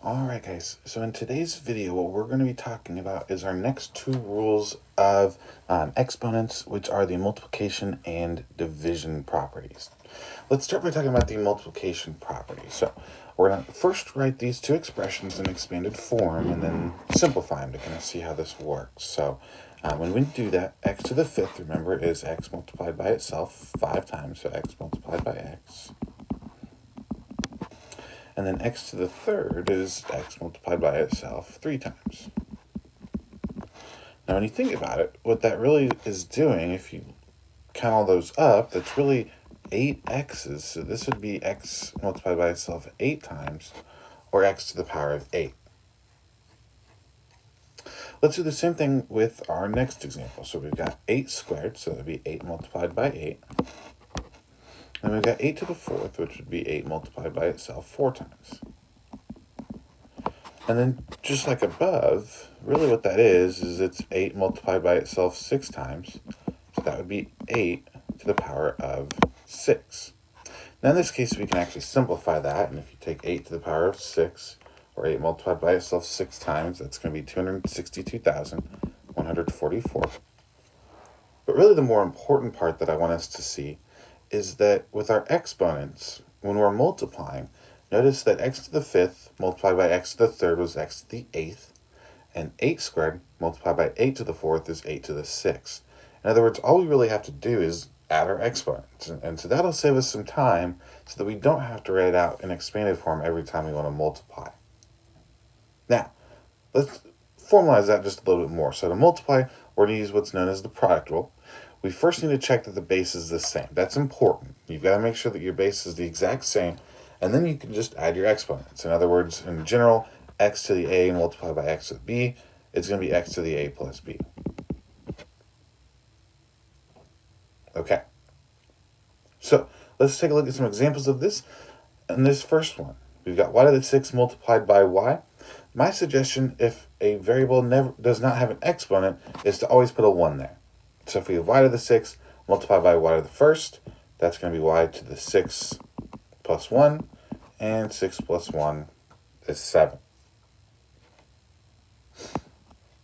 Alright guys, so in today's video what we're going to be talking about is our next two rules of exponents, which are the multiplication and division properties. Let's start by talking about the multiplication property. So we're going to first write these two expressions in expanded form and then simplify them to kind of see how this works. So when we do that, x to the fifth, remember, is x multiplied by itself 5 times, so x multiplied by x. And then x to the third is x multiplied by itself 3 times. Now when you think about it, what that really is doing, if you count all those up, that's really 8 x's. So this would be x multiplied by itself 8 times, or x to the power of 8. Let's do the same thing with our next example. So we've got 8 squared, so that would be 8 multiplied by 8. And we've got 8 to the fourth, which would be 8 multiplied by itself 4 times. And then, just like above, really what that is it's 8 multiplied by itself 6 times. So that would be 8 to the power of 6. Now in this case, we can actually simplify that. And if you take 8 to the power of 6, or 8 multiplied by itself 6 times, that's going to be 262,144. But really the more important part that I want us to see is that with our exponents, when we're multiplying, notice that x to the fifth multiplied by x to the third was x to the eighth, and 8 squared multiplied by 8 to the fourth is 8 to the sixth. In other words, all we really have to do is add our exponents, and so that'll save us some time so that we don't have to write it out in expanded form every time we want to multiply. Now, let's formalize that just a little bit more. So to multiply, we're going to use what's known as the product rule. We first need to check that the base is the same. That's important. You've got to make sure that your base is the exact same, and then you can just add your exponents. In other words, in general, x to the a multiplied by x to the b, it's going to be x to the a plus b. Okay. So let's take a look at some examples of this. In this first one, we've got y to the sixth multiplied by y. My suggestion, if a variable does not have an exponent, is to always put a 1 there. So if we have y to the sixth multiplied by y to the first, that's going to be y to the sixth plus 1, and 6 plus 1 is 7.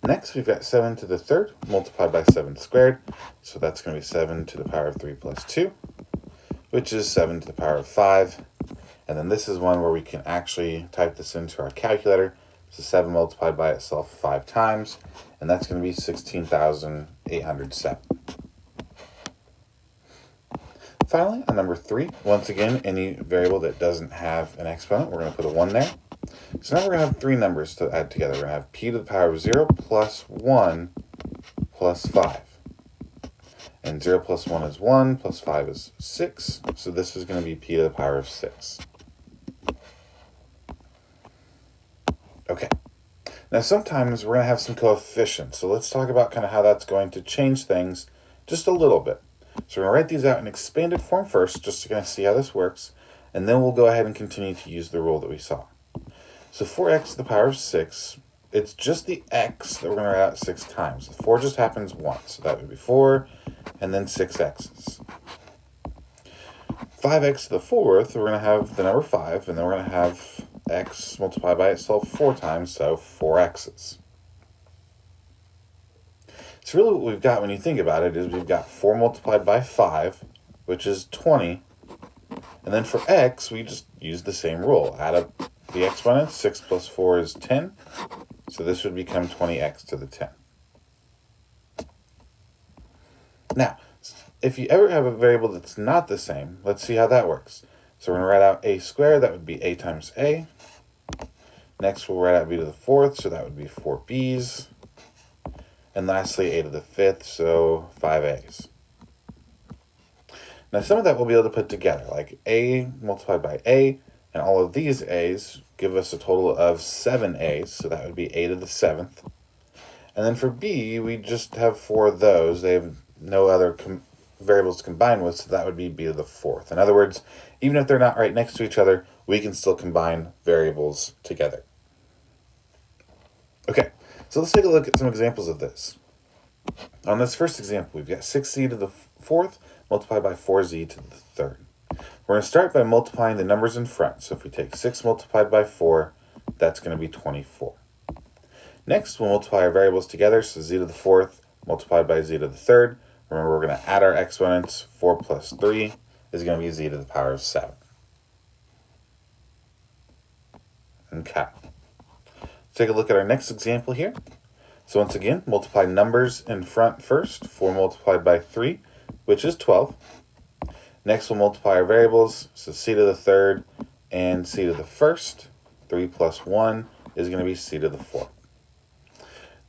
Next, we've got 7 to the third multiplied by 7 squared, so that's going to be 7 to the power of 3 plus 2, which is 7 to the power of 5. And then this is one where we can actually type this into our calculator. So 7 multiplied by itself 5 times, and that's going to be 16,807. Finally, on number 3, once again, any variable that doesn't have an exponent, we're going to put a 1 there. So now we're going to have 3 numbers to add together. We're going to have p to the power of 0 plus 1 plus 5. And 0 plus 1 is 1, plus 5 is 6. So this is going to be p to the power of 6. Okay. Now sometimes we're going to have some coefficients. So let's talk about kind of how that's going to change things just a little bit. So we're going to write these out in expanded form first, just to kind of see how this works. And then we'll go ahead and continue to use the rule that we saw. So 4x to the power of 6, it's just the x that we're going to write out 6 times. The 4 just happens once. So that would be 4, and then 6 x's. 5x to the fourth, we're going to have the number 5, and then we're going to have x multiplied by itself 4 times, so 4 x's. So really what we've got when you think about it is we've got 4 multiplied by 5, which is 20. And then for x, we just use the same rule. Add up the exponents. 6 plus 4 is 10. So this would become 20x to the 10. Now, if you ever have a variable that's not the same, let's see how that works. So we're going to write out a squared. That would be a times a. Next, we'll write out b to the fourth, so that would be 4b's. And lastly, a to the fifth, so 5a's. Now, some of that we'll be able to put together, like a multiplied by a, and all of these a's give us a total of 7a's, so that would be a to the seventh. And then for b, we just have 4 of those. They have no other variables to combine with, so that would be b to the fourth. In other words, even if they're not right next to each other, we can still combine variables together. Okay, so let's take a look at some examples of this. On this first example, we've got 6z to the fourth multiplied by 4z to the third. We're going to start by multiplying the numbers in front. So if we take 6 multiplied by 4, That's going to be 24. Next, we'll multiply our variables together, so z to the fourth multiplied by z to the third. Remember, we're going to add our exponents. 4 plus 3 is going to be z to the power of 7. Okay. Let's take a look at our next example here. So once again, multiply numbers in front first. 4 multiplied by 3, which is 12. Next, we'll multiply our variables, so c to the third and c to the first. 3 plus 1 is going to be c to the fourth.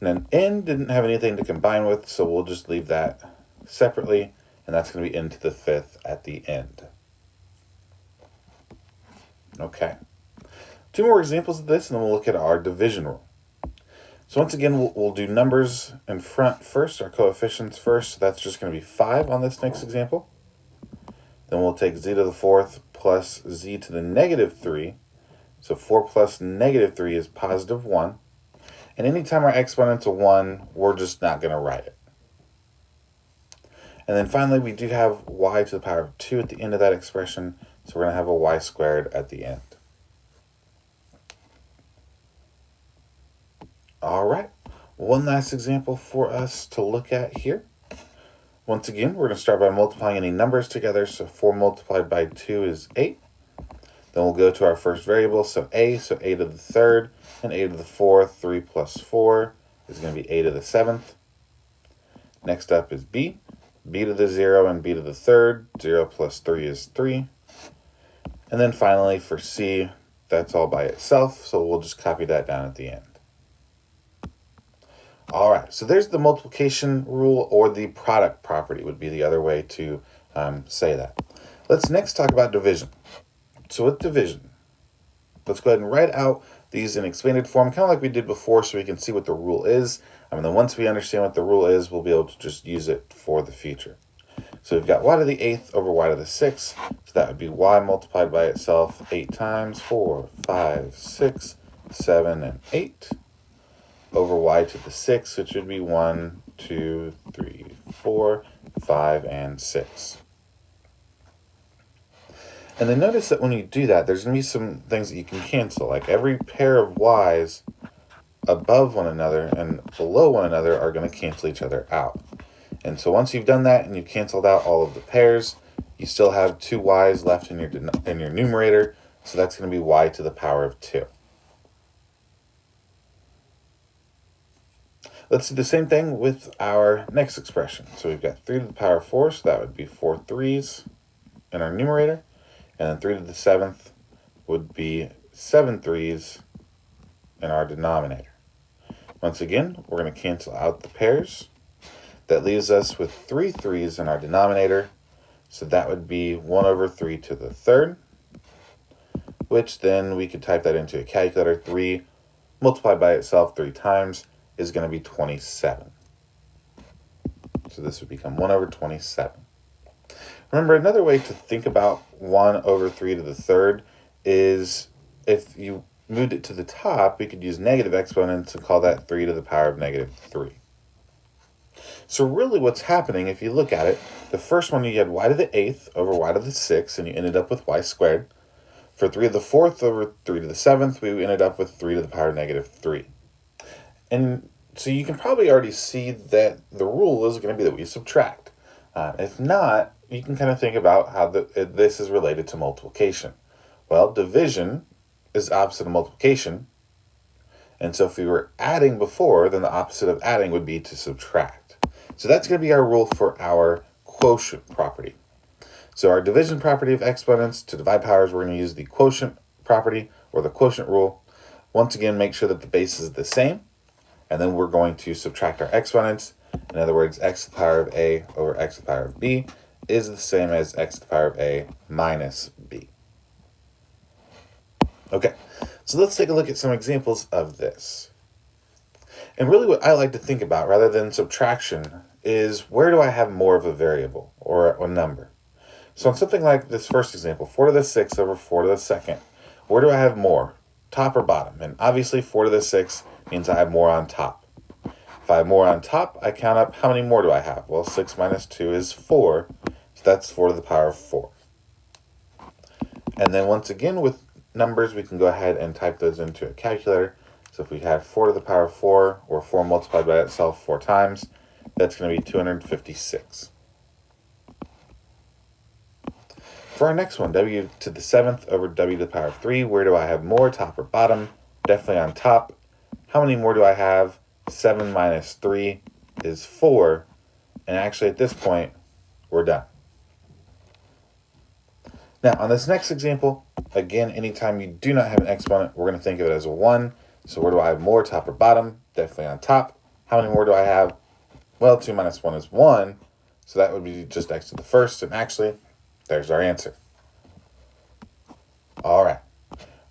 And then n didn't have anything to combine with, so we'll just leave that separately, and that's going to be n to the fifth at the end. Okay. 2 more examples of this, and then we'll look at our division rule. So once again, we'll do numbers in front first, our coefficients first. So that's just going to be 5 on this next example. Then we'll take z to the fourth plus z to the negative 3. So 4 plus negative 3 is positive 1. And anytime our exponent's a 1, we're just not going to write it. And then finally, we do have y to the power of 2 at the end of that expression. So we're going to have a y squared at the end. All right, one last example for us to look at here. Once again, we're going to start by multiplying any numbers together. So 4 multiplied by 2 is 8. Then we'll go to our first variable, so a to the third and a to the fourth. 3 plus 4 is going to be a to the seventh. Next up is b to the 0 and b to the third. 0 plus 3 is 3. And then finally for c, that's all by itself, so we'll just copy that down at the end. All right, so there's the multiplication rule, or the product property would be the other way to say that. Let's next talk about division. So with division, let's go ahead and write out these in expanded form, kind of like we did before, so we can see what the rule is. And then once we understand what the rule is, we'll be able to just use it for the future. So we've got y to the 8th over y to the 6th. So that would be y multiplied by itself 8 times, 4, 5, 6, 7, and 8. Over y to the 6th, which would be 1, 2, 3, 4, 5, and 6. And then notice that when you do that, there's going to be some things that you can cancel. Like every pair of y's above one another and below one another are going to cancel each other out. And so once you've done that and you've canceled out all of the pairs, you still have 2 y's left in your numerator. So that's going to be y to the power of 2. Let's do the same thing with our next expression. So we've got 3 to the power of 4, so that would be 4 3's in our numerator. And then 3 to the 7th would be 7 3's in our denominator. Once again, we're going to cancel out the pairs. That leaves us with 3 3's in our denominator. So that would be 1 over 3 to the third, which then we could type that into a calculator. 3 multiplied by itself 3 times is going to be 27. So this would become 1 over 27. Remember, another way to think about 1 over 3 to the third is if you moved it to the top, we could use negative exponents and call that 3 to the power of negative 3. So really what's happening, if you look at it, the first one you had y to the 8th over y to the 6th, and you ended up with y squared. For 3 to the 4th over 3 to the 7th, we ended up with 3 to the power of negative 3. And so you can probably already see that the rule is going to be that we subtract. If not, you can kind of think about how this is related to multiplication. Well, division is opposite of multiplication. And so if we were adding before, then the opposite of adding would be to subtract. So that's going to be our rule for our quotient property. So our division property of exponents, to divide powers, we're going to use the quotient property, or the quotient rule. Once again, make sure that the base is the same. And then we're going to subtract our exponents. In other words, x to the power of a over x to the power of b is the same as x to the power of a minus b. Okay, so let's take a look at some examples of this. And really what I like to think about, rather than subtraction, is where do I have more of a variable or a number? So in something like this first example, 4 to the 6th over 4 to the 2nd, where do I have more, top or bottom? And obviously 4 to the 6th means I have more on top. If I have more on top, I count up how many more do I have? Well, 6 minus 2 is 4, so that's 4 to the power of 4. And then once again with numbers, we can go ahead and type those into a calculator. So if we have 4 to the power of 4, or 4 multiplied by itself 4 times, that's going to be 256. For our next one, w to the 7th over w to the power of 3, where do I have more, top or bottom? Definitely on top. How many more do I have? 7 minus 3 is 4. And actually at this point, we're done. Now, on this next example, again, anytime you do not have an exponent, we're going to think of it as a 1. So where do I have more, top or bottom? Definitely on top. How many more do I have? Well, 2 minus 1 is 1. So that would be just x to the first. And actually, there's our answer. All right.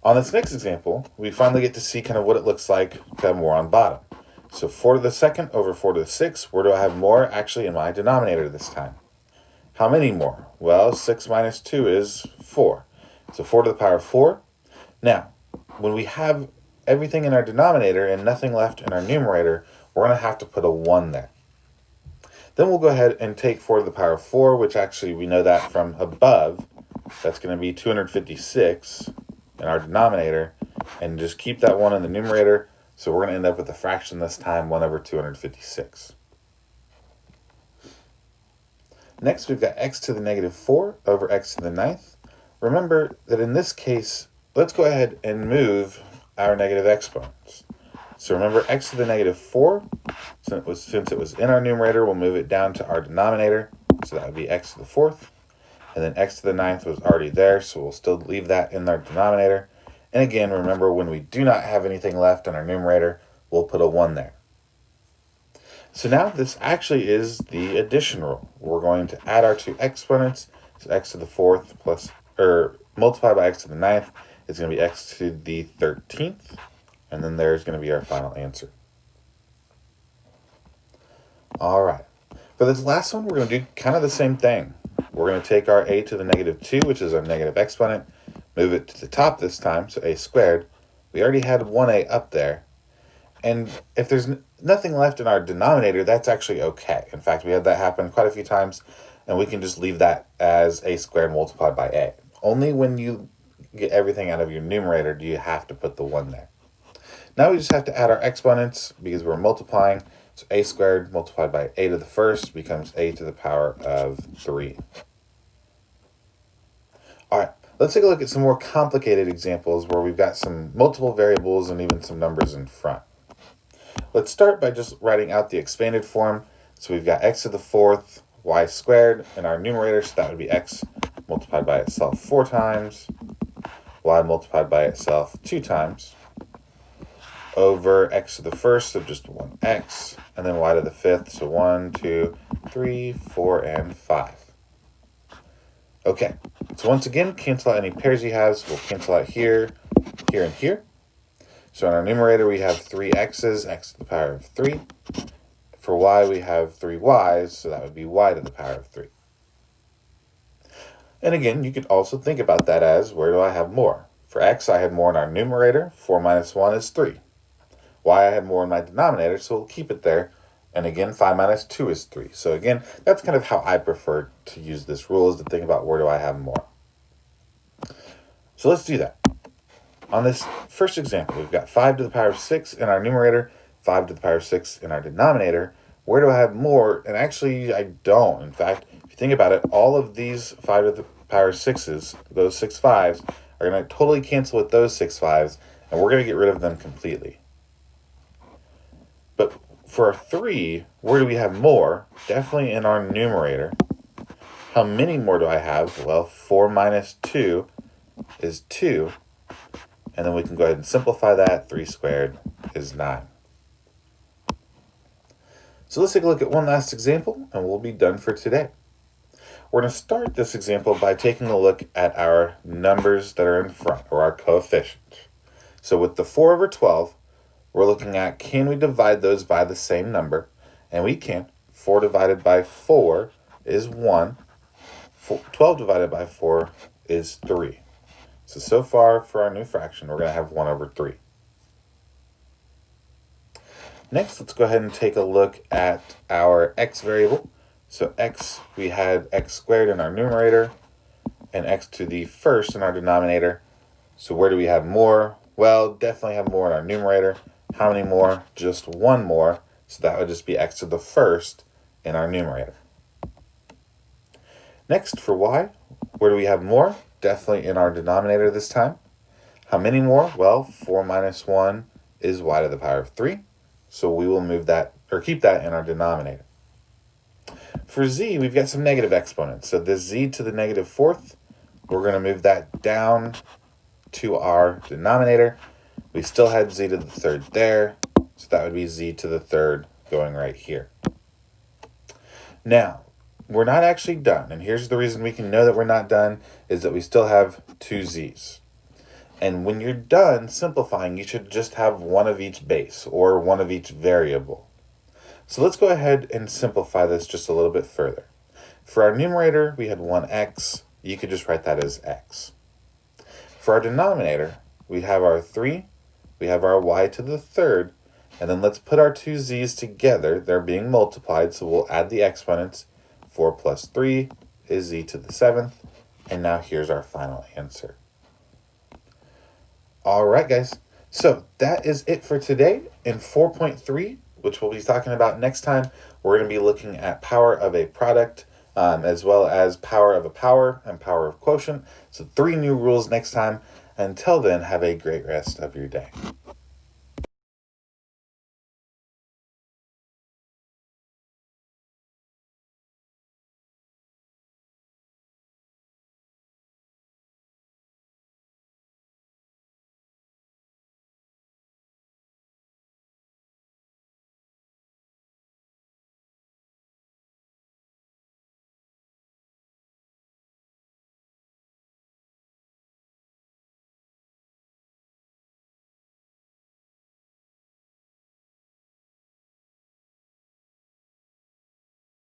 On this next example, we finally get to see kind of what it looks like to have more on bottom. So 4 to the 2nd over 4 to the 6th. Where do I have more? Actually, in my denominator this time. How many more? Well, 6 minus 2 is 4. So 4 to the power of 4. Now, when we have everything in our denominator and nothing left in our numerator, we're going to have to put a 1 there. Then we'll go ahead and take 4 to the power of 4, which actually we know that from above. That's going to be 256 in our denominator, and just keep that 1 in the numerator. So we're going to end up with a fraction this time, 1 over 256. Next, we've got x to the negative 4 over x to the 9th. Remember that in this case, let's go ahead and move our negative exponents. So remember, x to the negative 4, since it was in our numerator, we'll move it down to our denominator. So that would be x to the 4th. And then x to the 9th was already there, so we'll still leave that in our denominator. And again, remember, when we do not have anything left in our numerator, we'll put a 1 there. So now this actually is the addition rule. We're going to add our two exponents. So x to the 4th plus, or multiplied by x to the 9th is going to be x to the 13th. And then there's going to be our final answer. All right. For this last one, we're going to do kind of the same thing. We're going to take our a to the negative 2, which is our negative exponent, move it to the top this time, so a squared. We already had 1a up there. And if there's nothing left in our denominator, that's actually okay. In fact, we had that happen quite a few times, and we can just leave that as a squared multiplied by a. Only when you get everything out of your numerator do you have to put the 1 there. Now we just have to add our exponents because we're multiplying. So a squared multiplied by a to the first becomes a to the power of 3. All right, let's take a look at some more complicated examples where we've got some multiple variables and even some numbers in front. Let's start by just writing out the expanded form. So we've got x to the 4th, y squared in our numerator, so that would be x multiplied by itself 4 times, y multiplied by itself 2 times, over x to the 1st, so just 1x, and then y to the 5th, so 1, 2, 3, 4, and 5. Okay, so once again, cancel out any pairs you have, so we'll cancel out here, here, and here. So in our numerator, we have 3 x's, x to the power of 3. For y, we have 3 y's, so that would be y to the power of 3. And again, you could also think about that as, where do I have more? For x, I had more in our numerator. 4 minus 1 is 3. Y, I had more in my denominator, so we'll keep it there. And again, 5 minus 2 is 3. So again, that's kind of how I prefer to use this rule, is to think about where do I have more. So let's do that. On this first example, we've got 5 to the power of 6 in our numerator, 5 to the power of 6 in our denominator. Where do I have more? And actually, I don't. In fact, if you think about it, all of these 5 to the power of 6's, those 6 5's, are going to totally cancel with those 6 5's, and we're going to get rid of them completely. But for our 3, where do we have more? Definitely in our numerator. How many more do I have? Well, 4 minus 2 is 2. And then we can go ahead and simplify that. 3 squared is 9. So let's take a look at one last example, and we'll be done for today. We're going to start this example by taking a look at our numbers that are in front, or our coefficients. So with the 4 over 12, we're looking at, can we divide those by the same number? And we can. 4 divided by 4 is 1. 12 divided by 4 is 3. So far for our new fraction, we're going to have 1 over 3. Next, let's go ahead and take a look at our x variable. So x, we had x squared in our numerator, and x to the 1st in our denominator. So where do we have more? Well, definitely have more in our numerator. How many more? Just one more. So that would just be x to the first in our numerator. Next, for y, where do we have more? Definitely in our denominator this time. How many more? Well, 4 minus 1 is y to the power of 3. So we will move that, or keep that in our denominator. For z, we've got some negative exponents. So this z to the negative fourth, we're going to move that down to our denominator. We still had z to the third there, so that would be z to the third going right here. Now, we're not actually done, and here's the reason we can know that we're not done, is that we still have two z's. And when you're done simplifying, you should just have one of each base, or one of each variable. So let's go ahead and simplify this just a little bit further. For our numerator, we had 1x. You could just write that as x. For our denominator, we have our 3, we have our y to the third, and then let's put our two z's together. They're being multiplied, so we'll add the exponents. 4 plus 3 is z to the 7th, and now here's our final answer. All right, guys. So that is it for today. In 4.3, which we'll be talking about next time, we're going to be looking at power of a product, as well as power of a power and power of quotient. So 3 new rules next time. Until then, have a great rest of your day.